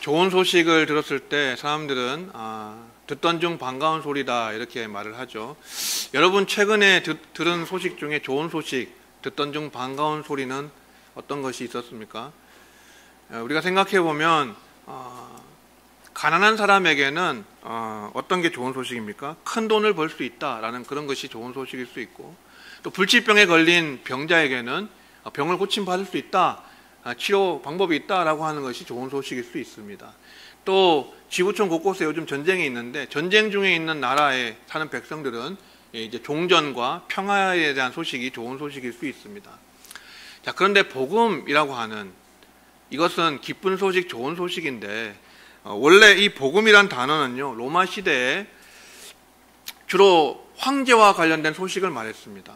좋은 소식을 들었을 때 사람들은 듣던 중 반가운 소리다 이렇게 말을 하죠. 여러분 최근에 들은 소식 중에 좋은 소식, 듣던 중 반가운 소리는 어떤 것이 있었습니까? 우리가 생각해 보면 가난한 사람에게는 어떤 게 좋은 소식입니까? 큰 돈을 벌 수 있다라는 그런 것이 좋은 소식일 수 있고, 또 불치병에 걸린 병자에게는 병을 고침받을 수 있다, 치료 방법이 있다라고 하는 것이 좋은 소식일 수 있습니다. 또 지구촌 곳곳에 요즘 전쟁이 있는데 전쟁 중에 있는 나라에 사는 백성들은 이제 종전과 평화에 대한 소식이 좋은 소식일 수 있습니다. 자, 그런데 복음이라고 하는 이것은 기쁜 소식, 좋은 소식인데 원래 이 복음이란 단어는요, 로마 시대에 주로 황제와 관련된 소식을 말했습니다.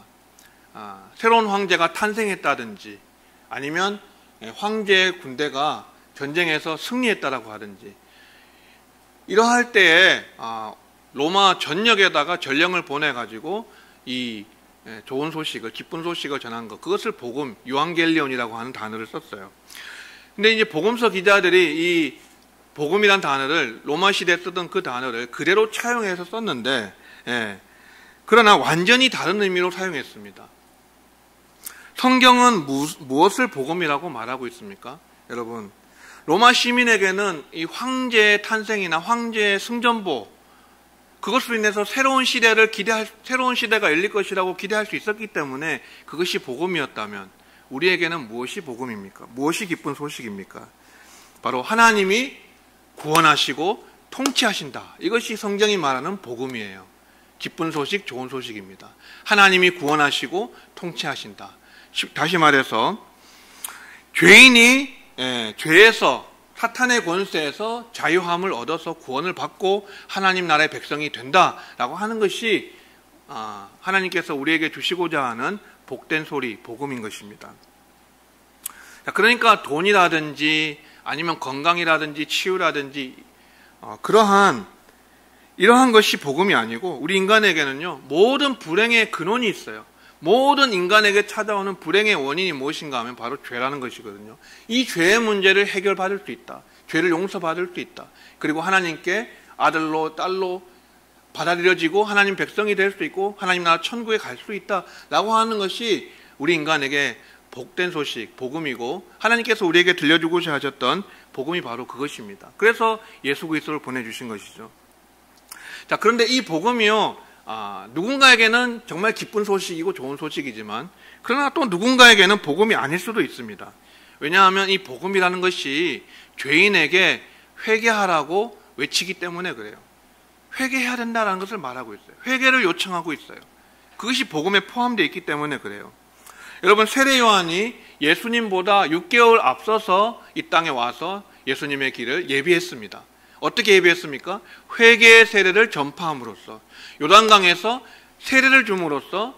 새로운 황제가 탄생했다든지 아니면 황제의 군대가 전쟁에서 승리했다라고 하든지, 이러할 때에 로마 전역에다가 전령을 보내가지고 이 좋은 소식을, 기쁜 소식을 전한 것, 그것을 복음, 유앙겔리온이라고 하는 단어를 썼어요. 근데 이제 복음서 기자들이 이 복음이란 단어를, 로마 시대에 쓰던 그 단어를 그대로 차용해서 썼는데, 그러나 완전히 다른 의미로 사용했습니다. 성경은 무엇을 복음이라고 말하고 있습니까? 여러분, 로마 시민에게는 이 황제의 탄생이나 황제의 승전보, 그것으로 인해서 새로운 시대가 열릴 것이라고 기대할 수 있었기 때문에 그것이 복음이었다면, 우리에게는 무엇이 복음입니까? 무엇이 기쁜 소식입니까? 바로 하나님이 구원하시고 통치하신다. 이것이 성경이 말하는 복음이에요. 기쁜 소식, 좋은 소식입니다. 하나님이 구원하시고 통치하신다. 다시 말해서 죄인이 죄에서, 사탄의 권세에서 자유함을 얻어서 구원을 받고 하나님 나라의 백성이 된다라고 하는 것이 하나님께서 우리에게 주시고자 하는 복된 소리, 복음인 것입니다. 그러니까 돈이라든지 아니면 건강이라든지 치유라든지 이러한 것이 복음이 아니고, 우리 인간에게는요, 모든 불행의 근원이 있어요. 모든 인간에게 찾아오는 불행의 원인이 무엇인가 하면 바로 죄라는 것이거든요. 이 죄의 문제를 해결받을 수 있다. 죄를 용서받을 수 있다. 그리고 하나님께 아들로 딸로 받아들여지고 하나님 백성이 될 수 있고 하나님 나라 천국에 갈 수 있다라고 하는 것이 우리 인간에게 복된 소식, 복음이고, 하나님께서 우리에게 들려주고자 하셨던 복음이 바로 그것입니다. 그래서 예수 그리스도를 보내주신 것이죠. 자, 그런데 이 복음이요, 누군가에게는 정말 기쁜 소식이고 좋은 소식이지만, 그러나 또 누군가에게는 복음이 아닐 수도 있습니다. 왜냐하면 이 복음이라는 것이 죄인에게 회개하라고 외치기 때문에 그래요. 회개해야 된다는 것을 말하고 있어요. 회개를 요청하고 있어요. 그것이 복음에 포함되어 있기 때문에 그래요. 여러분, 세례 요한이 예수님보다 6개월 앞서서 이 땅에 와서 예수님의 길을 예비했습니다. 어떻게 예비했습니까? 회개의 세례를 전파함으로써, 요단강에서 세례를 줌으로써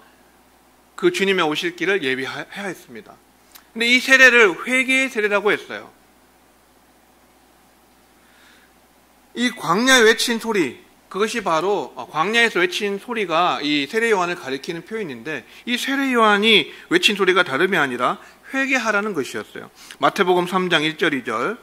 그 주님의 오실 길을 예비해야 했습니다. 근데 이 세례를 회개의 세례라고 했어요. 이 광야에 외친 소리, 그것이 바로 광야에서 외친 소리가 이 세례 요한을 가리키는 표현인데, 이 세례 요한이 외친 소리가 다름이 아니라 회개하라는 것이었어요. 마태복음 3장 1절 2절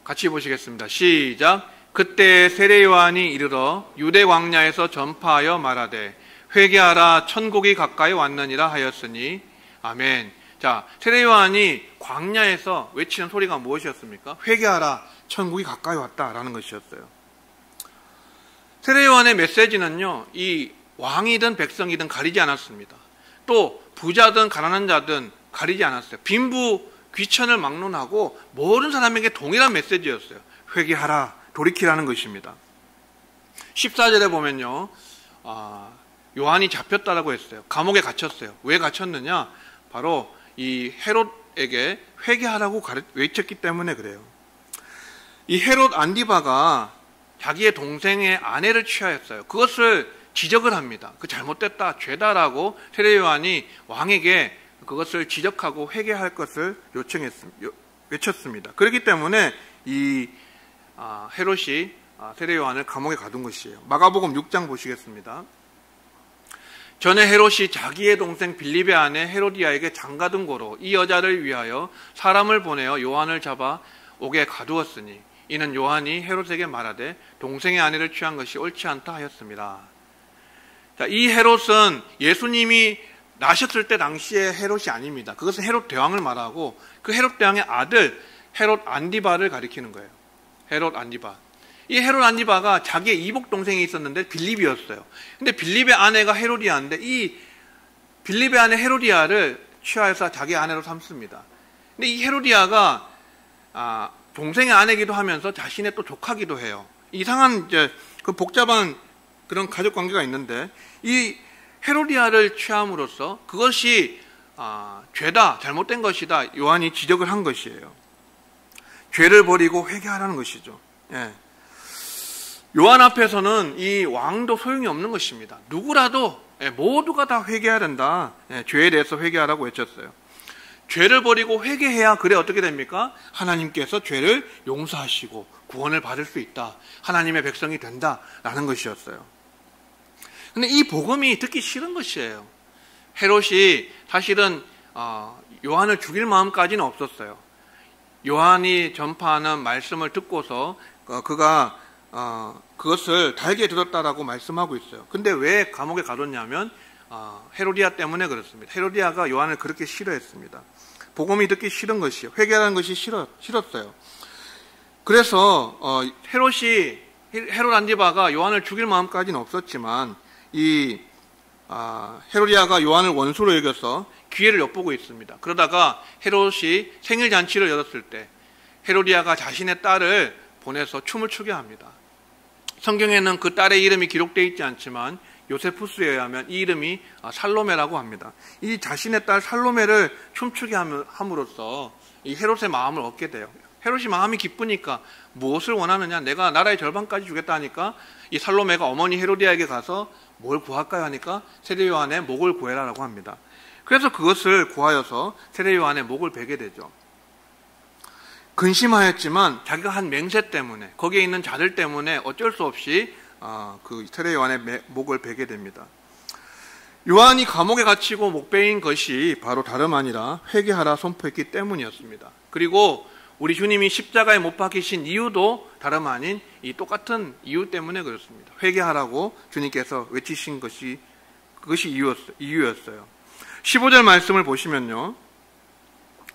같이 보시겠습니다. 시작. 그때 세례 요한이 이르러 유대 광야에서 전파하여 말하되 회개하라, 천국이 가까이 왔느니라 하였으니. 아멘. 자, 세례 요한이 광야에서 외치는 소리가 무엇이었습니까? 회개하라, 천국이 가까이 왔다라는 것이었어요. 세례 요한의 메시지는요, 이 왕이든 백성이든 가리지 않았습니다. 또 부자든 가난한 자든 가리지 않았어요. 빈부 귀천을 막론하고 모든 사람에게 동일한 메시지였어요. 회개하라, 돌이키라는 것입니다. 14절에 보면요, 요한이 잡혔다라고 했어요. 감옥에 갇혔어요. 왜 갇혔느냐? 바로 이 헤롯에게 회개하라고 외쳤기 때문에 그래요. 이 헤롯 안디바가 자기의 동생의 아내를 취하였어요. 그것을 지적을 합니다. 그 잘못됐다, 죄다라고 세례 요한이 왕에게 그것을 지적하고 회개할 것을 외쳤습니다. 그렇기 때문에 이 헤롯이 세례 요한을 감옥에 가둔 것이에요. 마가복음 6장 보시겠습니다. 전에 헤롯이 자기의 동생 빌립의 아내 헤로디아에게 장가든 고로 이 여자를 위하여 사람을 보내어 요한을 잡아 옥에 가두었으니 이는 요한이 헤롯에게 말하되 동생의 아내를 취한 것이 옳지 않다 하였습니다. 자, 이 헤롯은 예수님이 나셨을 때 당시의 헤롯이 아닙니다. 그것은 헤롯 대왕을 말하고 그 헤롯 대왕의 아들 헤롯 안디바를 가리키는 거예요. 헤롯 안디바. 이 헤롯 안디바가 자기의 이복 동생이 있었는데 빌립이었어요. 근데 빌립의 아내가 헤로디아인데 이 빌립의 아내 헤로디아를 취하여서 자기 아내로 삼습니다. 근데 이 헤로디아가 동생의 아내기도 하면서 자신의 또 조카기도 해요. 이상한 그 복잡한 그런 가족 관계가 있는데 이 헤로디아를 취함으로써 그것이 죄다, 잘못된 것이다 요한이 지적을 한 것이에요. 죄를 버리고 회개하라는 것이죠. 예. 요한 앞에서는 이 왕도 소용이 없는 것입니다. 누구라도 모두가 다 회개해야 된다. 죄에 대해서 회개하라고 외쳤어요. 죄를 버리고 회개해야 그래 어떻게 됩니까? 하나님께서 죄를 용서하시고 구원을 받을 수 있다. 하나님의 백성이 된다라는 것이었어요. 근데 이 복음이 듣기 싫은 것이에요. 헤롯이 사실은 요한을 죽일 마음까지는 없었어요. 요한이 전파하는 말씀을 듣고서 그가 그것을 달게 들었다라고 말씀하고 있어요. 근데 왜 감옥에 가뒀냐면 헤로디아 때문에 그렇습니다. 헤로디아가 요한을 그렇게 싫어했습니다. 복음이 듣기 싫은 것이요. 회개하는 것이 싫었어요. 그래서 헤롯 안디바가 요한을 죽일 마음까지는 없었지만 이 헤로디아가 요한을 원수로 여겨서 기회를 엿보고 있습니다. 그러다가 헤롯이 생일 잔치를 열었을 때 헤로디아가 자신의 딸을 보내서 춤을 추게 합니다. 성경에는 그 딸의 이름이 기록되어 있지 않지만 요세푸스에 의하면 이 이름이 살로메라고 합니다. 이 자신의 딸 살로메를 춤추게 함으로써 이 헤롯의 마음을 얻게 돼요. 헤롯이 마음이 기쁘니까 무엇을 원하느냐? 내가 나라의 절반까지 주겠다 하니까 이 살로메가 어머니 헤로디아에게 가서 뭘 구할까요? 하니까 세례 요한의 목을 구해라라고 합니다. 그래서 그것을 구하여서 세례 요한의 목을 베게 되죠. 근심하였지만 자기가 한 맹세 때문에 거기에 있는 자들 때문에 어쩔 수 없이 그 세례 요한의 목을 베게 됩니다. 요한이 감옥에 갇히고 목베인 것이 바로 다름 아니라 회개하라 선포했기 때문이었습니다. 그리고 우리 주님이 십자가에 못 박히신 이유도 다름 아닌 이 똑같은 이유 때문에 그렇습니다. 회개하라고 주님께서 외치신 그것이 이유였어요. 15절 말씀을 보시면요.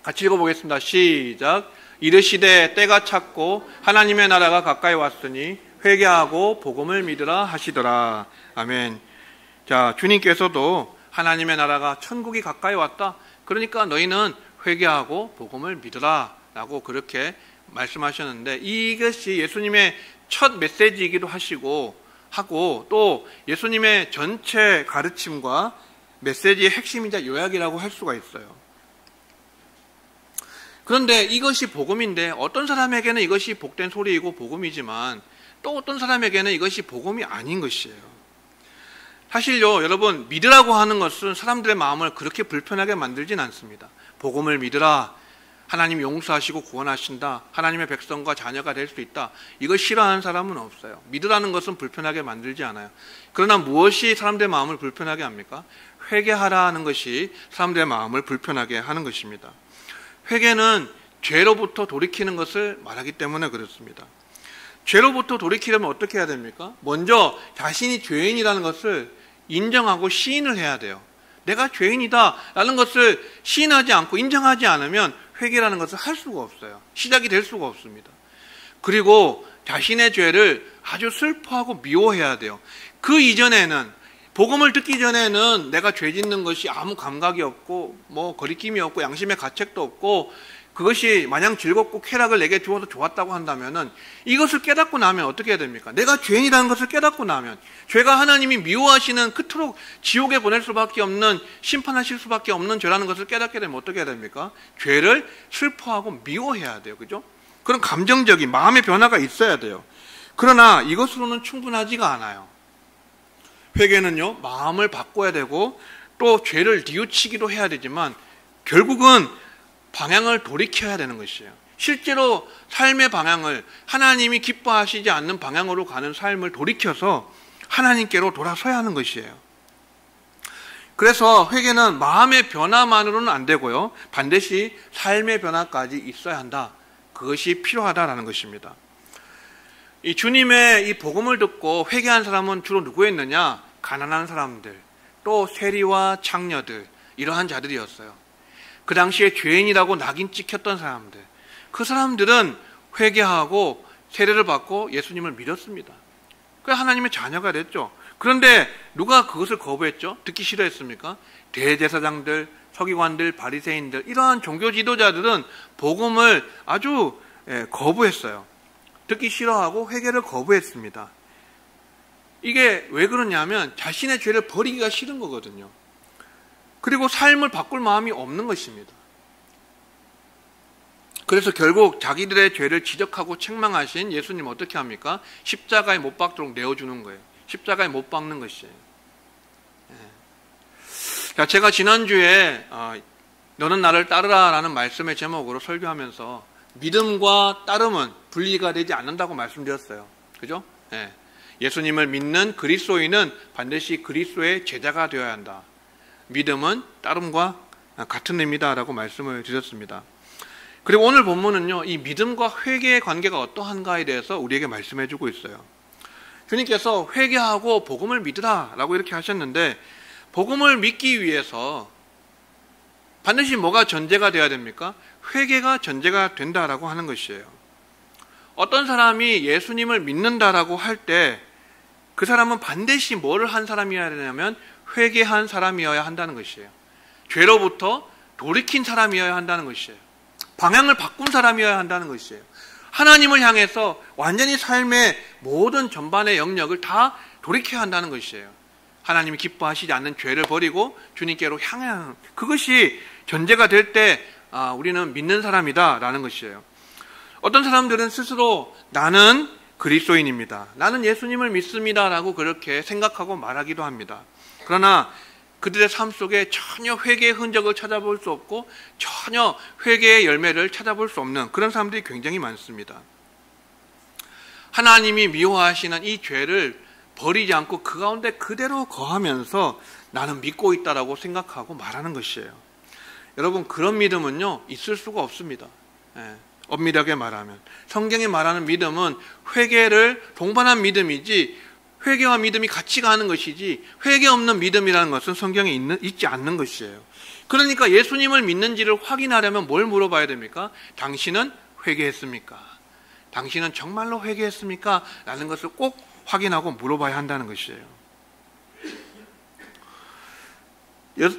같이 읽어보겠습니다. 시작. 이르시되 때가 찼고 하나님의 나라가 가까이 왔으니 회개하고 복음을 믿으라 하시더라. 아멘. 자, 주님께서도 하나님의 나라가 천국이 가까이 왔다. 그러니까 너희는 회개하고 복음을 믿으라 라고 그렇게 말씀하셨는데 이것이 예수님의 첫 메시지이기도 하고 또 예수님의 전체 가르침과 메시지의 핵심이자 요약이라고 할 수가 있어요. 그런데 이것이 복음인데 어떤 사람에게는 이것이 복된 소리이고 복음이지만 또 어떤 사람에게는 이것이 복음이 아닌 것이에요. 사실요, 여러분, 믿으라고 하는 것은 사람들의 마음을 그렇게 불편하게 만들진 않습니다. 복음을 믿으라. 하나님 용서하시고 구원하신다. 하나님의 백성과 자녀가 될 수 있다. 이걸 싫어하는 사람은 없어요. 믿으라는 것은 불편하게 만들지 않아요. 그러나 무엇이 사람들의 마음을 불편하게 합니까? 회개하라 하는 것이 사람들의 마음을 불편하게 하는 것입니다. 회개는 죄로부터 돌이키는 것을 말하기 때문에 그렇습니다. 죄로부터 돌이키려면 어떻게 해야 됩니까? 먼저 자신이 죄인이라는 것을 인정하고 시인을 해야 돼요. 내가 죄인이다 라는 것을 시인하지 않고 인정하지 않으면 회개라는 것을 할 수가 없어요. 시작이 될 수가 없습니다. 그리고 자신의 죄를 아주 슬퍼하고 미워해야 돼요. 그 이전에는, 복음을 듣기 전에는 내가 죄 짓는 것이 아무 감각이 없고 거리낌이 없고 양심의 가책도 없고 그것이 마냥 즐겁고 쾌락을 내게 주어서 좋았다고 한다면은 이것을 깨닫고 나면 어떻게 해야 됩니까? 내가 죄인이라는 것을 깨닫고 나면 죄가 하나님이 미워하시는 그토록 지옥에 보낼 수밖에 없는, 심판하실 수밖에 없는 죄라는 것을 깨닫게 되면 어떻게 해야 됩니까? 죄를 슬퍼하고 미워해야 돼요. 그죠? 그런 감정적인 마음의 변화가 있어야 돼요. 그러나 이것으로는 충분하지가 않아요. 회개는요, 마음을 바꿔야 되고 또 죄를 뉘우치기도 해야 되지만 결국은 방향을 돌이켜야 되는 것이에요. 실제로 삶의 방향을 하나님이 기뻐하시지 않는 방향으로 가는 삶을 돌이켜서 하나님께로 돌아서야 하는 것이에요. 그래서 회개는 마음의 변화만으로는 안 되고요. 반드시 삶의 변화까지 있어야 한다. 그것이 필요하다라는 것입니다. 이 주님의 이 복음을 듣고 회개한 사람은 주로 누구였느냐? 가난한 사람들, 또 세리와 창녀들, 이러한 자들이었어요. 그 당시에 죄인이라고 낙인 찍혔던 사람들, 그 사람들은 회개하고 세례를 받고 예수님을 믿었습니다. 그래서 하나님의 자녀가 됐죠. 그런데 누가 그것을 거부했죠? 듣기 싫어했습니까? 대제사장들, 서기관들, 바리새인들, 이러한 종교 지도자들은 복음을 아주 거부했어요. 듣기 싫어하고 회개를 거부했습니다. 이게 왜 그러냐면 자신의 죄를 버리기가 싫은 거거든요. 그리고 삶을 바꿀 마음이 없는 것입니다. 그래서 결국 자기들의 죄를 지적하고 책망하신 예수님 어떻게 합니까? 십자가에 못 박도록 내어주는 거예요. 십자가에 못 박는 것이에요. 자, 제가 지난주에 너는 나를 따르라 라는 말씀의 제목으로 설교하면서 믿음과 따름은 분리가 되지 않는다고 말씀드렸어요. 그죠? 예수님을 믿는 그리스도인은 반드시 그리스도의 제자가 되어야 한다. 믿음은 따름과 같은 의미다라고 말씀을 드렸습니다. 그리고 오늘 본문은요, 이 믿음과 회개의 관계가 어떠한가에 대해서 우리에게 말씀해주고 있어요. 주님께서 회개하고 복음을 믿으라라고 이렇게 하셨는데, 복음을 믿기 위해서 반드시 뭐가 전제가 되어야 됩니까? 회개가 전제가 된다라고 하는 것이에요. 어떤 사람이 예수님을 믿는다라고 할 때 그 사람은 반드시 뭐를 한 사람이어야 되냐면 회개한 사람이어야 한다는 것이에요. 죄로부터 돌이킨 사람이어야 한다는 것이에요. 방향을 바꾼 사람이어야 한다는 것이에요. 하나님을 향해서 완전히 삶의 모든 전반의 영역을 다 돌이켜야 한다는 것이에요. 하나님이 기뻐하시지 않는 죄를 버리고 주님께로 향하는, 그것이 전제가 될 때 우리는 믿는 사람이다라는 것이에요. 어떤 사람들은 스스로 나는 그리스도인입니다, 나는 예수님을 믿습니다라고 그렇게 생각하고 말하기도 합니다. 그러나 그들의 삶 속에 전혀 회개의 흔적을 찾아볼 수 없고 전혀 회개의 열매를 찾아볼 수 없는 그런 사람들이 굉장히 많습니다. 하나님이 미워하시는 이 죄를 버리지 않고 그 가운데 그대로 거하면서 나는 믿고 있다라고 생각하고 말하는 것이에요. 여러분, 그런 믿음은요 있을 수가 없습니다. 엄밀하게 말하면 성경이 말하는 믿음은 회개를 동반한 믿음이지, 회개와 믿음이 같이 가는 것이지, 회개 없는 믿음이라는 것은 성경에 있지 않는 것이에요. 그러니까 예수님을 믿는지를 확인하려면 뭘 물어봐야 됩니까? 당신은 회개했습니까? 당신은 정말로 회개했습니까? 라는 것을 꼭 확인하고 물어봐야 한다는 것이에요.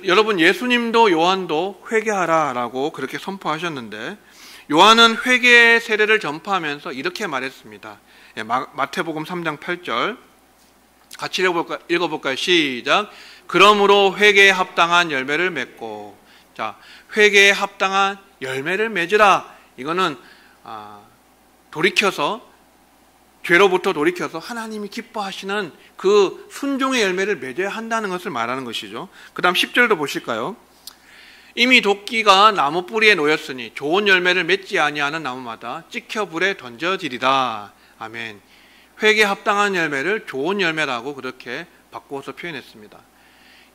여러분, 예수님도 요한도 회개하라라고 그렇게 선포하셨는데, 요한은 회개의 세례를 전파하면서 이렇게 말했습니다. 마태복음 3장 8절 같이 읽어볼까요? 시작. 그러므로 회개에 합당한 열매를 맺고. 자, 회개에 합당한 열매를 맺으라. 이거는 돌이켜서, 죄로부터 돌이켜서 하나님이 기뻐하시는 그 순종의 열매를 맺어야 한다는 것을 말하는 것이죠. 그 다음 10절도 보실까요? 이미 도끼가 나무 뿌리에 놓였으니 좋은 열매를 맺지 아니하는 나무마다 찍혀 불에 던져지리라. 아멘. 회개에 합당한 열매를 좋은 열매라고 그렇게 바꾸어서 표현했습니다.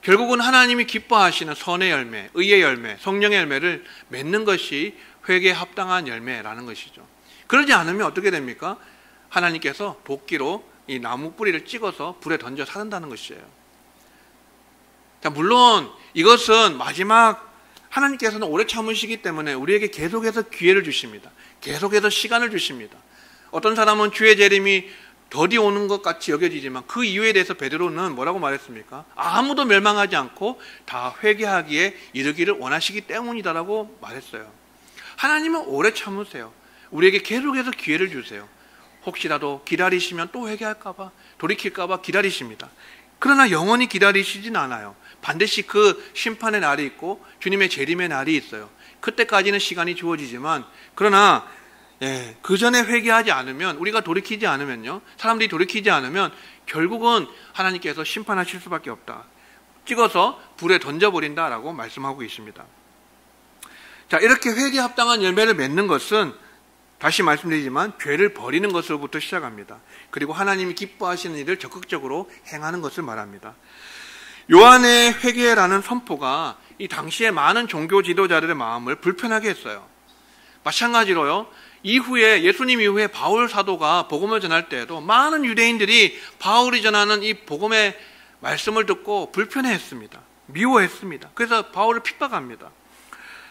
결국은 하나님이 기뻐하시는 선의 열매, 의의 열매, 성령의 열매를 맺는 것이 회개에 합당한 열매라는 것이죠. 그러지 않으면 어떻게 됩니까? 하나님께서 도끼로 이 나무 뿌리를 찍어서 불에 던져 살인다는 것이에요. 자, 물론 이것은 마지막, 하나님께서는 오래 참으시기 때문에 우리에게 계속해서 기회를 주십니다. 계속해서 시간을 주십니다. 어떤 사람은 주의 재림이 더디 오는 것 같이 여겨지지만 그 이유에 대해서 베드로는 뭐라고 말했습니까? 아무도 멸망하지 않고 다 회개하기에 이르기를 원하시기 때문이다라고 말했어요. 하나님은 오래 참으세요. 우리에게 계속해서 기회를 주세요. 혹시라도 기다리시면 또 회개할까봐, 돌이킬까봐 기다리십니다. 그러나 영원히 기다리시진 않아요. 반드시 그 심판의 날이 있고 주님의 재림의 날이 있어요. 그때까지는 시간이 주어지지만, 그러나 그 전에 회개하지 않으면, 우리가 돌이키지 않으면요, 사람들이 돌이키지 않으면 결국은 하나님께서 심판하실 수밖에 없다. 찍어서 불에 던져버린다라고 말씀하고 계십니다. 자, 이렇게 회개에 합당한 열매를 맺는 것은 다시 말씀드리지만 죄를 버리는 것으로부터 시작합니다. 그리고 하나님이 기뻐하시는 일을 적극적으로 행하는 것을 말합니다. 요한의 회개라는 선포가 이 당시에 많은 종교 지도자들의 마음을 불편하게 했어요. 마찬가지로요, 이후에 예수님 이후에 바울 사도가 복음을 전할 때에도 많은 유대인들이 바울이 전하는 이 복음의 말씀을 듣고 불편해했습니다. 미워했습니다. 그래서 바울을 핍박합니다.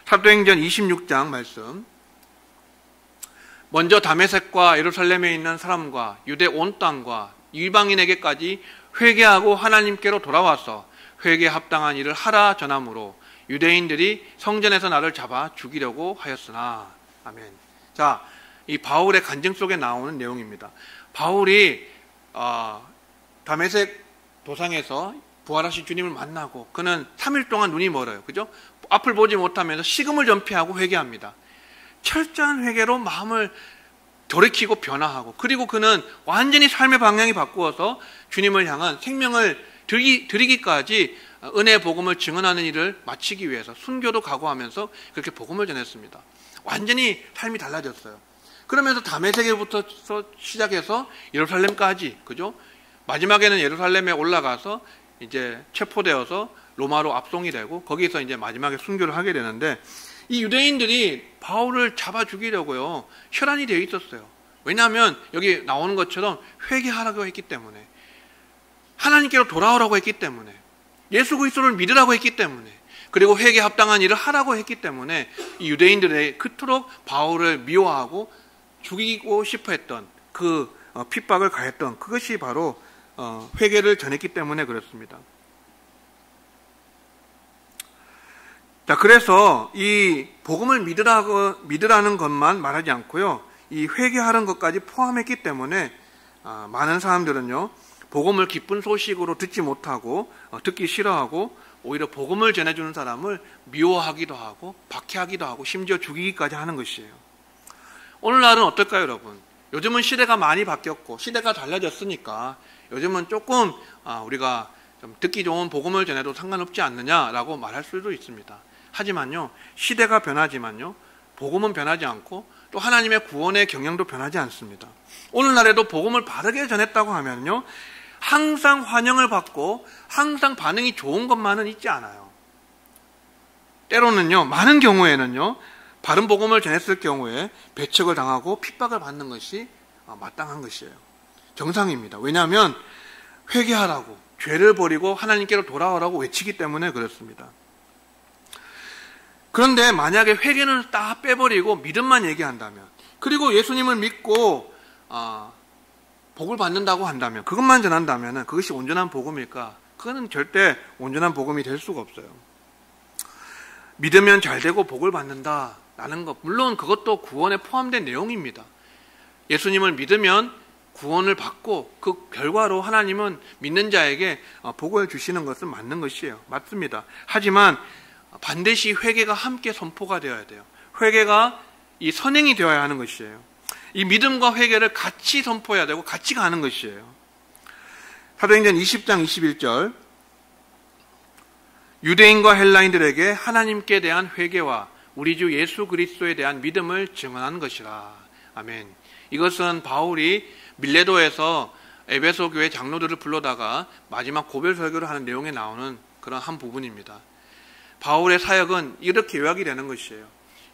사도행전 26장 말씀. 먼저 다메섹과 예루살렘에 있는 사람과 유대 온 땅과 이방인에게까지 회개하고 하나님께로 돌아와서 회개에 합당한 일을 하라 전함으로 유대인들이 성전에서 나를 잡아 죽이려고 하였으나. 아멘. 자, 이 바울의 간증 속에 나오는 내용입니다. 바울이 다메섹 도상에서 부활하신 주님을 만나고 그는 3일 동안 눈이 멀어요. 그죠? 앞을 보지 못하면서 식음을 전폐하고 회개합니다. 철저한 회개로 마음을 돌이키고 변화하고, 그리고 그는 완전히 삶의 방향이 바꾸어서 주님을 향한 생명을 드리기까지 은혜의 복음을 증언하는 일을 마치기 위해서 순교도 각오하면서 그렇게 복음을 전했습니다. 완전히 삶이 달라졌어요. 그러면서 다메섹에부터 시작해서 예루살렘까지, 그죠? 마지막에는 예루살렘에 올라가서 이제 체포되어서 로마로 압송이 되고 거기서 이제 마지막에 순교를 하게 되는데, 이 유대인들이 바울을 잡아 죽이려고요 혈안이 되어 있었어요. 왜냐하면 여기 나오는 것처럼 회개하라고 했기 때문에, 하나님께로 돌아오라고 했기 때문에, 예수 그리스도를 믿으라고 했기 때문에, 그리고 회개에 합당한 일을 하라고 했기 때문에 이 유대인들의 그토록 바울을 미워하고 죽이고 싶어 했던 그 핍박을 가했던 그것이 바로 회개를 전했기 때문에 그렇습니다. 자, 그래서 이 복음을 믿으라는 것만 말하지 않고요, 이 회개하는 것까지 포함했기 때문에 많은 사람들은요 복음을 기쁜 소식으로 듣지 못하고 듣기 싫어하고 오히려 복음을 전해주는 사람을 미워하기도 하고 박해하기도 하고 심지어 죽이기까지 하는 것이에요. 오늘날은 어떨까요, 여러분? 요즘은 시대가 많이 바뀌었고 시대가 달라졌으니까 요즘은 조금 우리가 좀 듣기 좋은 복음을 전해도 상관없지 않느냐라고 말할 수도 있습니다. 하지만요, 시대가 변하지만요 복음은 변하지 않고 또 하나님의 구원의 경향도 변하지 않습니다. 오늘날에도 복음을 바르게 전했다고 하면요 항상 환영을 받고 항상 반응이 좋은 것만은 있지 않아요. 때로는요, 많은 경우에는요 바른 복음을 전했을 경우에 배척을 당하고 핍박을 받는 것이 마땅한 것이에요. 정상입니다. 왜냐하면 회개하라고, 죄를 버리고 하나님께로 돌아오라고 외치기 때문에 그렇습니다. 그런데 만약에 회개는 딱 빼버리고 믿음만 얘기한다면, 그리고 예수님을 믿고 복을 받는다고 한다면, 그것만 전한다면 그것이 온전한 복음일까? 그거는 절대 온전한 복음이 될 수가 없어요. 믿으면 잘 되고 복을 받는다라는 것, 물론 그것도 구원에 포함된 내용입니다. 예수님을 믿으면 구원을 받고 그 결과로 하나님은 믿는 자에게 복을 주시는 것은 맞는 것이에요. 맞습니다. 하지만 반드시 회개가 함께 선포가 되어야 돼요. 회개가 이 선행이 되어야 하는 것이에요. 이 믿음과 회개를 같이 선포해야 되고 같이 가는 것이에요. 사도행전 20장 21절, 유대인과 헬라인들에게 하나님께 대한 회개와 우리 주 예수 그리스도에 대한 믿음을 증언한 것이라. 아멘. 이것은 바울이 밀레도에서 에베소 교회 장로들을 불러다가 마지막 고별 설교를 하는 내용에 나오는 그런 한 부분입니다. 바울의 사역은 이렇게 요약이 되는 것이에요.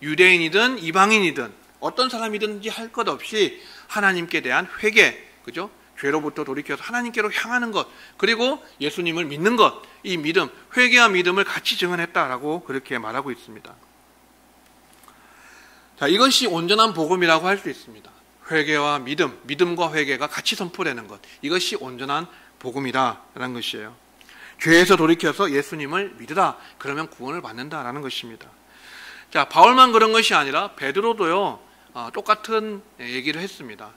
유대인이든 이방인이든 어떤 사람이든지 할 것 없이 하나님께 대한 회개, 그죠? 죄로부터 돌이켜서 하나님께로 향하는 것, 그리고 예수님을 믿는 것, 이 믿음, 회개와 믿음을 같이 증언했다라고 그렇게 말하고 있습니다. 자, 이것이 온전한 복음이라고 할 수 있습니다. 회개와 믿음, 믿음과 회개가 같이 선포되는 것, 이것이 온전한 복음이다라는 것이에요. 죄에서 돌이켜서 예수님을 믿으라, 그러면 구원을 받는다라는 것입니다. 자, 바울만 그런 것이 아니라 베드로도요 똑같은 얘기를 했습니다.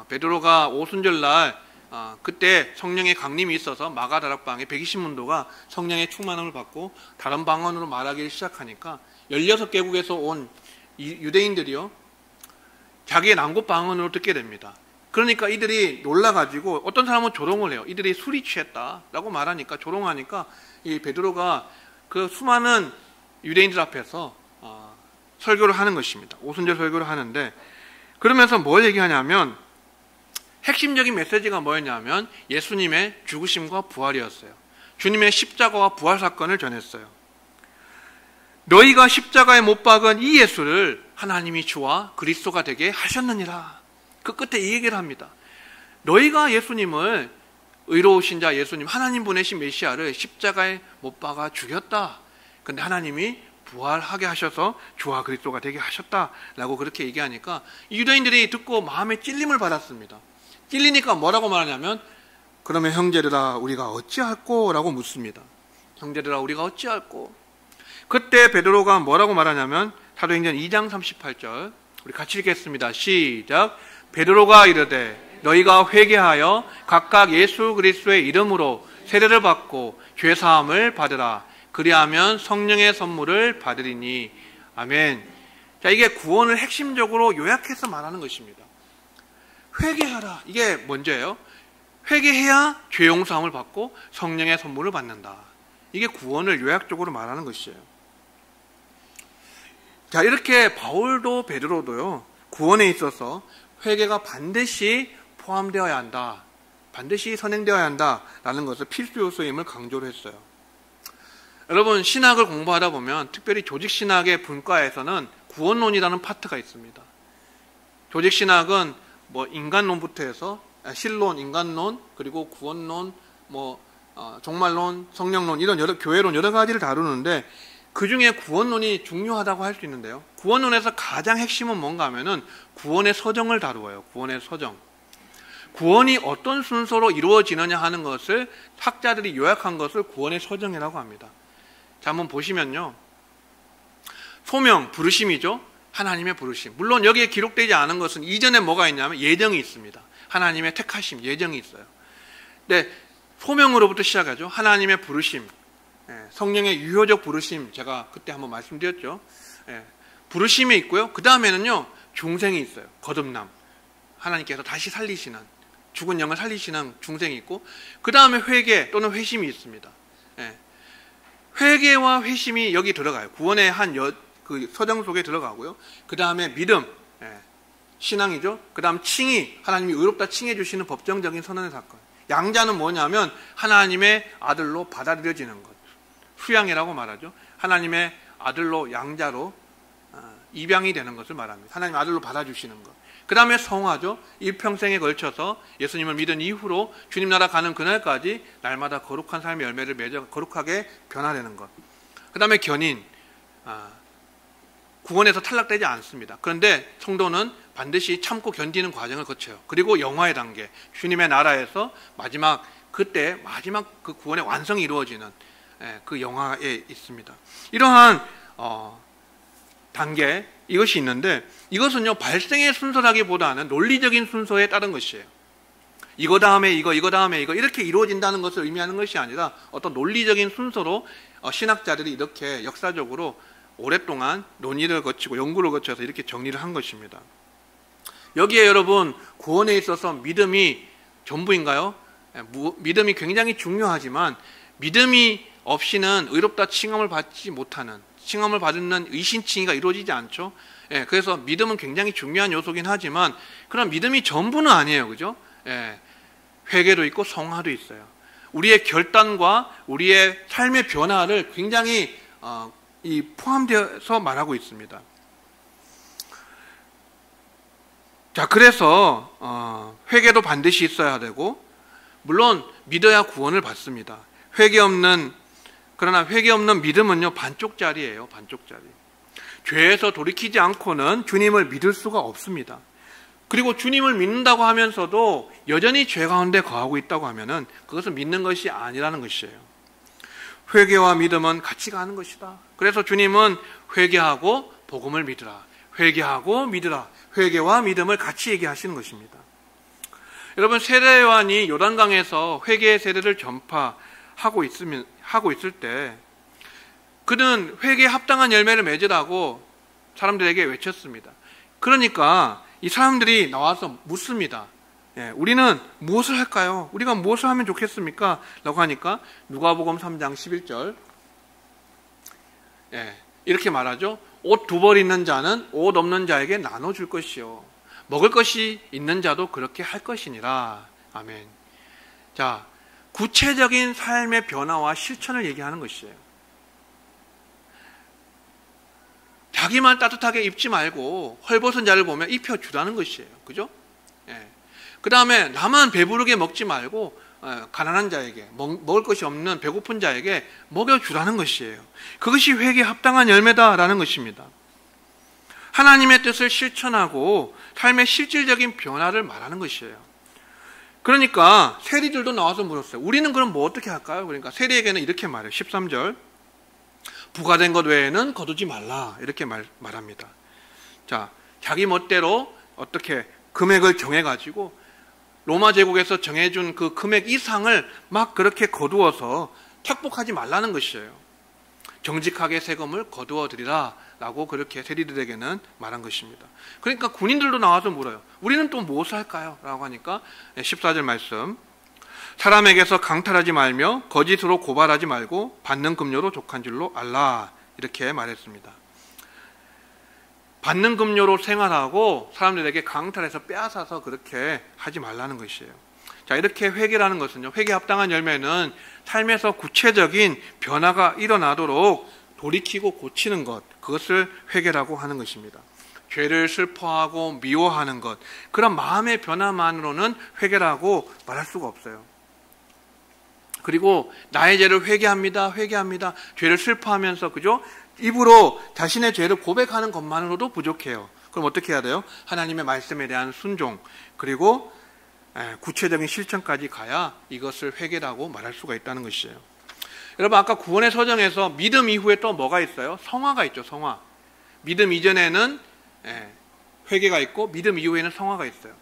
베드로가 오순절날 그때 성령의 강림이 있어서 마가 다락방에 120문도가 성령의 충만함을 받고 다른 방언으로 말하기 시작하니까 16개국에서 온 유대인들이요 자기의 난곳 방언으로 듣게 됩니다. 그러니까 이들이 놀라가지고 어떤 사람은 조롱을 해요. 이들이 술이 취했다라고 말하니까, 조롱하니까 이 베드로가 그 수많은 유대인들 앞에서 설교를 하는 것입니다. 오순절 설교를 하는데, 그러면서 뭘 얘기하냐면 핵심적인 메시지가 뭐였냐면 예수님의 죽으심과 부활이었어요. 주님의 십자가와 부활 사건을 전했어요. 너희가 십자가에 못 박은 이 예수를 하나님이 주와 그리스도가 되게 하셨느니라. 그 끝에 이 얘기를 합니다. 너희가 예수님을, 의로우신 자 예수님, 하나님 보내신 메시아를 십자가에 못 박아 죽였다. 근데 하나님이 부활하게 하셔서 주와 그리스도가 되게 하셨다라고 그렇게 얘기하니까 유대인들이 듣고 마음에 찔림을 받았습니다. 찔리니까 뭐라고 말하냐면, 그러면 형제들아 우리가 어찌할꼬? 라고 묻습니다. 형제들아 우리가 어찌할꼬? 그때 베드로가 뭐라고 말하냐면, 사도행전 2장 38절 우리 같이 읽겠습니다. 시작. 베드로가 이르되 너희가 회개하여 각각 예수 그리스도의 이름으로 세례를 받고 죄사함을 받으라. 그리하면 성령의 선물을 받으리니. 아멘. 자, 이게 구원을 핵심적으로 요약해서 말하는 것입니다. 회개하라. 이게 먼저예요. 회개해야 죄 용서함을 받고 성령의 선물을 받는다. 이게 구원을 요약적으로 말하는 것이에요. 자, 이렇게 바울도 베드로도요, 구원에 있어서 회개가 반드시 포함되어야 한다, 반드시 선행되어야 한다라는 것을 필수 요소임을 강조를 했어요. 여러분, 신학을 공부하다 보면 특별히 조직신학의 분과에서는 구원론이라는 파트가 있습니다. 조직신학은 뭐 인간론부터 해서 신론, 인간론, 그리고 구원론, 종말론, 성령론, 이런 교회론 여러 가지를 다루는데, 그 중에 구원론이 중요하다고 할 수 있는데요. 구원론에서 가장 핵심은 뭔가 하면은 구원의 서정을 다루어요. 구원의 서정. 구원이 어떤 순서로 이루어지느냐 하는 것을 학자들이 요약한 것을 구원의 서정이라고 합니다. 자, 한번 보시면요. 소명, 부르심이죠. 하나님의 부르심. 물론 여기에 기록되지 않은 것은 이전에 뭐가 있냐면 예정이 있습니다. 하나님의 택하심, 예정이 있어요. 근데 소명으로부터 시작하죠. 하나님의 부르심, 성령의 유효적 부르심, 제가 그때 한번 말씀드렸죠. 부르심이 있고요. 그 다음에는요, 중생이 있어요. 거듭남. 하나님께서 다시 살리시는, 죽은 영을 살리시는 중생이 있고, 그 다음에 회개 또는 회심이 있습니다. 회개와 회심이 여기 들어가요. 구원의 그 서정 속에 들어가고요. 그 다음에 믿음, 신앙이죠. 그 다음 칭의, 하나님이 의롭다 칭해 주시는 법정적인 선언의 사건. 양자는 뭐냐면 하나님의 아들로 받아들여지는 것. 수양이라고 말하죠. 하나님의 아들로, 양자로 입양이 되는 것을 말합니다. 하나님 아들로 받아주시는 것. 그 다음에 성화죠. 일평생에 걸쳐서 예수님을 믿은 이후로 주님 나라 가는 그날까지 날마다 거룩한 삶의 열매를 맺어 거룩하게 변화되는 것. 그 다음에 견인, 구원에서 탈락되지 않습니다. 그런데 성도는 반드시 참고 견디는 과정을 거쳐요. 그리고 영화의 단계, 주님의 나라에서 마지막 그 구원의 완성이 이루어지는 그 영화에 있습니다. 이러한 단계, 이것이 있는데, 이것은요 발생의 순서라기보다는 논리적인 순서에 따른 것이에요. 이거 다음에 이거 다음에 이거, 이렇게 이루어진다는 것을 의미하는 것이 아니라 어떤 논리적인 순서로 신학자들이 이렇게 역사적으로 오랫동안 논의를 거치고 연구를 거쳐서 이렇게 정리를 한 것입니다. 여기에 여러분, 구원에 있어서 믿음이 전부인가요? 믿음이 굉장히 중요하지만 믿음이 없이는 의롭다 칭함을 받지 못하는, 칭함을 받는 의신칭의가 이루어지지 않죠. 그래서 믿음은 굉장히 중요한 요소긴 하지만 그런 믿음이 전부는 아니에요. 그죠? 회개도 있고 성화도 있어요. 우리의 결단과 우리의 삶의 변화를 굉장히 포함되어서 말하고 있습니다. 자, 그래서 회개도 반드시 있어야 되고, 물론 믿어야 구원을 받습니다. 그러나 회개 없는 믿음은요 반쪽짜리예요. 반쪽짜리. 죄에서 돌이키지 않고는 주님을 믿을 수가 없습니다. 그리고 주님을 믿는다고 하면서도 여전히 죄 가운데 거하고 있다고 하면은 그것은 믿는 것이 아니라는 것이에요. 회개와 믿음은 같이 가는 것이다. 그래서 주님은 회개하고 복음을 믿으라, 회개하고 믿으라, 회개와 믿음을 같이 얘기하시는 것입니다. 여러분, 세례 요한이 요단강에서 회개의 세례를 전파하고 있을 때 그는 회개에 합당한 열매를 맺으라고 사람들에게 외쳤습니다. 그러니까 이 사람들이 나와서 묻습니다. 우리는 무엇을 할까요? 우리가 무엇을 하면 좋겠습니까? 라고 하니까 누가복음 3장 11절 이렇게 말하죠. 옷 2벌 있는 자는 옷 없는 자에게 나눠줄 것이요, 먹을 것이 있는 자도 그렇게 할 것이니라. 아멘. 자, 구체적인 삶의 변화와 실천을 얘기하는 것이에요. 자, 자기만 따뜻하게 입지 말고 헐벗은 자를 보면 입혀주라는 것이에요. 그죠? 예. 그 다음에 나만 배부르게 먹지 말고 가난한 자에게, 먹을 것이 없는 배고픈 자에게 먹여주라는 것이에요. 그것이 회개에 합당한 열매다라는 것입니다. 하나님의 뜻을 실천하고 삶의 실질적인 변화를 말하는 것이에요. 그러니까 세리들도 나와서 물었어요. 우리는 그럼 뭐 어떻게 할까요? 그러니까 세리에게는 이렇게 말해요. 13절. 부과된 것 외에는 거두지 말라. 이렇게 말합니다. 자, 자기 멋대로 어떻게 금액을 정해가지고 로마 제국에서 정해준 그 금액 이상을 막 그렇게 거두어서 착복하지 말라는 것이에요. 정직하게 세금을 거두어 드리라 라고 그렇게 세리들에게는 말한 것입니다. 그러니까 군인들도 나와서 물어요. 우리는 또 무엇을 할까요? 라고 하니까 14절 말씀. 사람에게서 강탈하지 말며 거짓으로 고발하지 말고 받는 급료로 족한 줄로 알라. 이렇게 말했습니다. 받는 급료로 생활하고 사람들에게 강탈해서 빼앗아서 그렇게 하지 말라는 것이에요. 자, 이렇게 회개라는 것은요, 회개에 합당한 열매는 삶에서 구체적인 변화가 일어나도록 돌이키고 고치는 것, 그것을 회개라고 하는 것입니다. 죄를 슬퍼하고 미워하는 것, 그런 마음의 변화만으로는 회개라고 말할 수가 없어요. 그리고 나의 죄를 회개합니다, 회개합니다, 죄를 슬퍼하면서, 그죠? 입으로 자신의 죄를 고백하는 것만으로도 부족해요. 그럼 어떻게 해야 돼요? 하나님의 말씀에 대한 순종, 그리고 구체적인 실천까지 가야 이것을 회개라고 말할 수가 있다는 것이에요. 여러분, 아까 구원의 서정에서 믿음 이후에 또 뭐가 있어요? 성화가 있죠, 성화. 믿음 이전에는 회개가 있고 믿음 이후에는 성화가 있어요.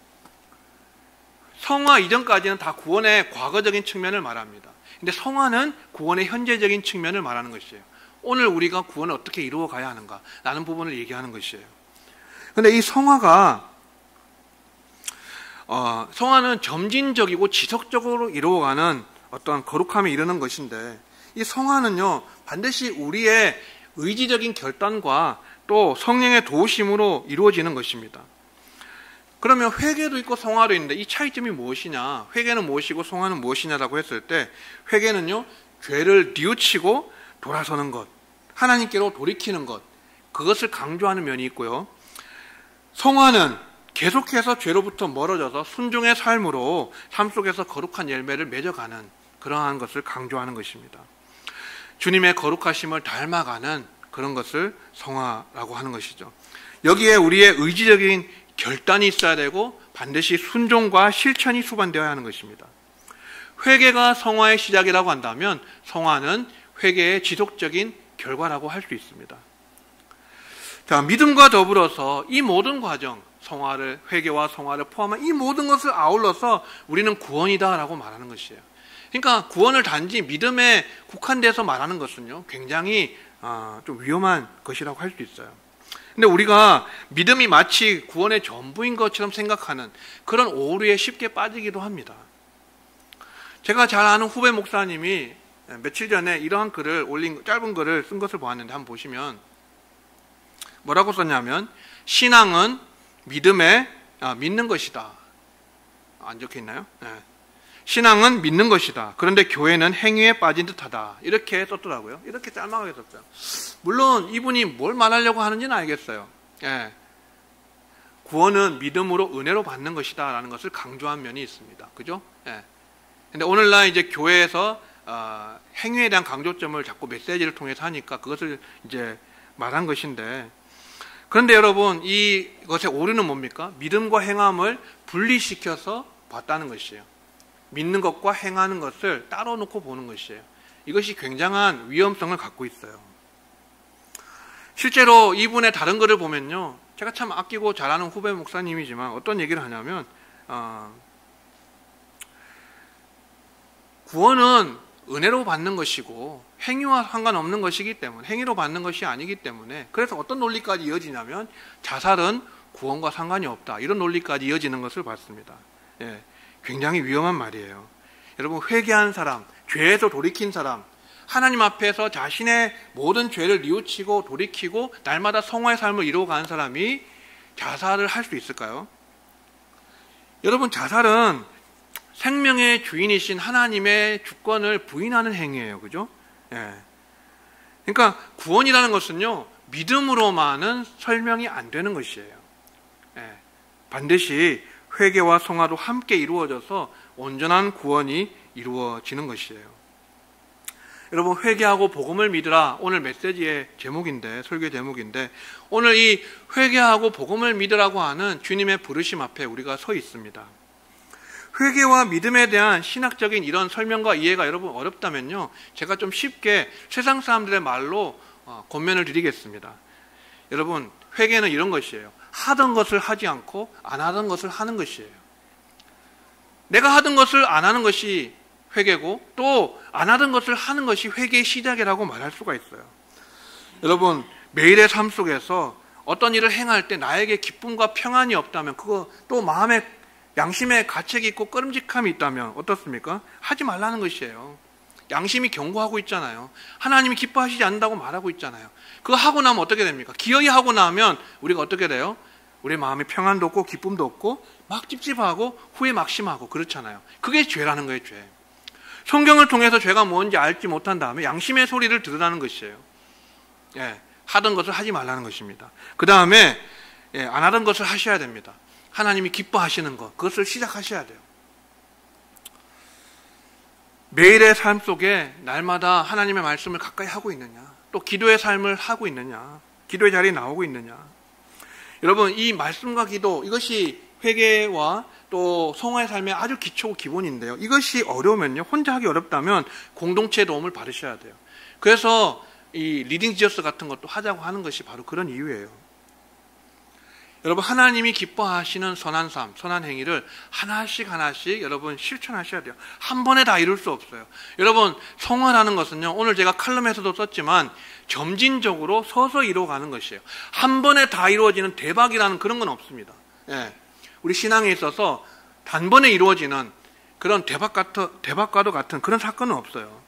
성화 이전까지는 다 구원의 과거적인 측면을 말합니다. 근데 성화는 구원의 현재적인 측면을 말하는 것이에요. 오늘 우리가 구원을 어떻게 이루어 가야 하는가 라는 부분을 얘기하는 것이에요. 근데 이 성화가 성화는 점진적이고 지속적으로 이루어가는 어떤 거룩함에 이르는 것인데, 이 성화는요 반드시 우리의 의지적인 결단과 또 성령의 도우심으로 이루어지는 것입니다. 그러면 회개도 있고 성화도 있는데 이 차이점이 무엇이냐, 회개는 무엇이고 성화는 무엇이냐라고 했을 때, 회개는요 죄를 뉘우치고 돌아서는 것, 하나님께로 돌이키는 것, 그것을 강조하는 면이 있고요, 성화는 계속해서 죄로부터 멀어져서 순종의 삶으로 삶 속에서 거룩한 열매를 맺어가는 그러한 것을 강조하는 것입니다. 주님의 거룩하심을 닮아가는 그런 것을 성화라고 하는 것이죠. 여기에 우리의 의지적인 결단이 있어야 되고 반드시 순종과 실천이 수반되어야 하는 것입니다. 회개가 성화의 시작이라고 한다면 성화는 회개의 지속적인 결과라고 할 수 있습니다. 자, 믿음과 더불어서 이 모든 과정, 성화를, 회개와 성화를 포함한 이 모든 것을 아울러서 우리는 구원이다라고 말하는 것이에요. 그러니까 구원을 단지 믿음에 국한돼서 말하는 것은요 굉장히 좀 위험한 것이라고 할 수 있어요. 근데 우리가 믿음이 마치 구원의 전부인 것처럼 생각하는 그런 오류에 쉽게 빠지기도 합니다. 제가 잘 아는 후배 목사님이 며칠 전에 이러한 글을 올린, 짧은 글을 쓴 것을 보았는데 한번 보시면 뭐라고 썼냐면, 신앙은 믿음에 믿는 것이다. 안 적혀 있나요? 네. 신앙은 믿는 것이다. 그런데 교회는 행위에 빠진 듯하다. 이렇게 썼더라고요. 이렇게 짤막하게 썼어요. 물론 이분이 뭘 말하려고 하는지는 알겠어요. 예. 구원은 믿음으로 은혜로 받는 것이다 라는 것을 강조한 면이 있습니다. 그죠? 예. 근데 오늘날 이제 교회에서 행위에 대한 강조점을 자꾸 메시지를 통해서 하니까 그것을 이제 말한 것인데, 그런데 여러분, 이것의 오류는 뭡니까? 믿음과 행함을 분리시켜서 봤다는 것이에요. 믿는 것과 행하는 것을 따로 놓고 보는 것이에요. 이것이 굉장한 위험성을 갖고 있어요. 실제로 이분의 다른 글을 보면요, 제가 참 아끼고 잘하는 후배 목사님이지만 어떤 얘기를 하냐면, 구원은 은혜로 받는 것이고 행위와 상관없는 것이기 때문에, 행위로 받는 것이 아니기 때문에, 그래서 어떤 논리까지 이어지냐면 자살은 구원과 상관이 없다, 이런 논리까지 이어지는 것을 봤습니다. 예, 굉장히 위험한 말이에요. 여러분, 회개한 사람, 죄에서 돌이킨 사람, 하나님 앞에서 자신의 모든 죄를 뉘우치고 돌이키고 날마다 성화의 삶을 이루어가는 사람이 자살을 할 수 있을까요? 여러분, 자살은 생명의 주인이신 하나님의 주권을 부인하는 행위예요. 그죠? 예. 그러니까 구원이라는 것은요, 믿음으로만은 설명이 안 되는 것이에요. 반드시 회개와 성화도 함께 이루어져서 온전한 구원이 이루어지는 것이에요. 여러분, 회개하고 복음을 믿으라, 오늘 메시지의 제목인데, 설교 제목인데, 오늘 이 회개하고 복음을 믿으라고 하는 주님의 부르심 앞에 우리가 서 있습니다. 회개와 믿음에 대한 신학적인 이런 설명과 이해가 여러분 어렵다면요, 제가 좀 쉽게 세상 사람들의 말로 권면을 드리겠습니다. 여러분, 회개는 이런 것이에요. 하던 것을 하지 않고 안 하던 것을 하는 것이에요. 내가 하던 것을 안 하는 것이 회개고, 또 안 하던 것을 하는 것이 회개의 시작이라고 말할 수가 있어요. 여러분, 매일의 삶 속에서 어떤 일을 행할 때 나에게 기쁨과 평안이 없다면, 그거 또 마음에 양심에 가책이 있고 꺼림직함이 있다면 어떻습니까? 하지 말라는 것이에요. 양심이 경고하고 있잖아요. 하나님이 기뻐하시지 않는다고 말하고 있잖아요. 그거 하고 나면 어떻게 됩니까? 기어이 하고 나면 우리가 어떻게 돼요? 우리 마음에 평안도 없고 기쁨도 없고 막 찝찝하고 후회 막심하고 그렇잖아요. 그게 죄라는 거예요, 죄. 성경을 통해서 죄가 뭔지 알지 못한 다음에 양심의 소리를 들으라는 것이에요. 하던 것을 하지 말라는 것입니다. 그 다음에 안 하던 것을 하셔야 됩니다. 하나님이 기뻐하시는 것, 그것을 시작하셔야 돼요. 매일의 삶 속에 날마다 하나님의 말씀을 가까이 하고 있느냐, 또 기도의 삶을 하고 있느냐, 기도의 자리에 나오고 있느냐. 여러분, 이 말씀과 기도, 이것이 회개와 또 성화의 삶의 아주 기초고 기본인데요. 이것이 어려우면요, 혼자 하기 어렵다면 공동체의 도움을 받으셔야 돼요. 그래서 이 리딩 지어스 같은 것도 하자고 하는 것이 바로 그런 이유예요. 여러분, 하나님이 기뻐하시는 선한 삶, 선한 행위를 하나씩 하나씩 여러분 실천하셔야 돼요. 한 번에 다 이룰 수 없어요. 여러분, 성화라는 것은요, 오늘 제가 칼럼에서도 썼지만 점진적으로 서서히 이루어가는 것이에요. 한 번에 다 이루어지는 대박이라는 그런 건 없습니다. 우리 신앙에 있어서 단번에 이루어지는 그런 대박과도 같은 그런 사건은 없어요.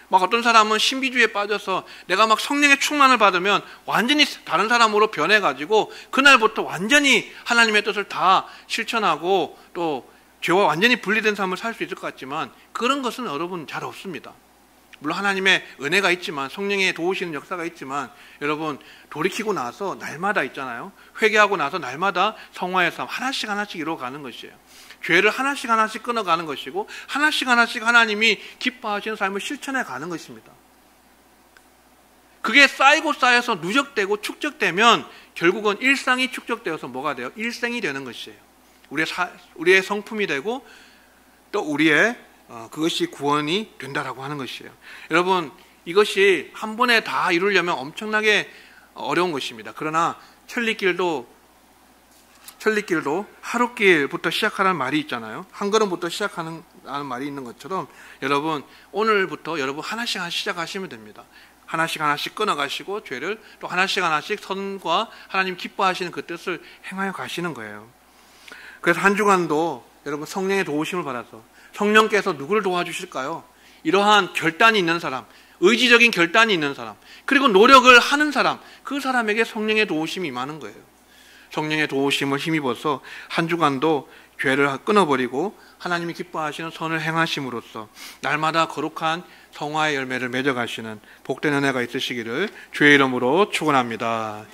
막 어떤 사람은 신비주의에 빠져서 내가 막 성령의 충만을 받으면 완전히 다른 사람으로 변해가지고 그날부터 완전히 하나님의 뜻을 다 실천하고 또 죄와 완전히 분리된 삶을 살 수 있을 것 같지만 그런 것은 여러분 잘 없습니다. 물론 하나님의 은혜가 있지만, 성령의 도우시는 역사가 있지만, 여러분 돌이키고 나서 날마다 있잖아요. 회개하고 나서 날마다 성화의 삶 하나씩 하나씩 이루어가는 것이에요. 죄를 하나씩 하나씩 끊어가는 것이고, 하나씩 하나씩 하나님이 기뻐하시는 삶을 실천해 가는 것입니다. 그게 쌓이고 쌓여서 누적되고 축적되면 결국은 일상이 축적되어서 뭐가 돼요? 일생이 되는 것이에요. 우리의 성품이 되고 또 우리의 그것이 구원이 된다라고 하는 것이에요. 여러분, 이것이 한 번에 다 이루려면 엄청나게 어려운 것입니다. 그러나 천리길도 하루길부터 시작하라는 말이 있잖아요. 한 걸음부터 시작하는 말이 있는 것처럼 여러분, 오늘부터 여러분 하나씩 하나씩 시작하시면 됩니다. 하나씩 하나씩 끊어가시고 죄를 또 하나씩 하나씩 선과 하나님 기뻐하시는 그 뜻을 행하여 가시는 거예요. 그래서 한 주간도 여러분 성령의 도우심을 받아서, 성령께서 누구를 도와주실까요? 이러한 결단이 있는 사람, 의지적인 결단이 있는 사람, 그리고 노력을 하는 사람, 그 사람에게 성령의 도우심이 임하는 거예요. 성령의 도우심을 힘입어서 한 주간도 죄를 끊어버리고 하나님이 기뻐하시는 선을 행하심으로써 날마다 거룩한 성화의 열매를 맺어가시는 복된 은혜가 있으시기를 주의 이름으로 축원합니다.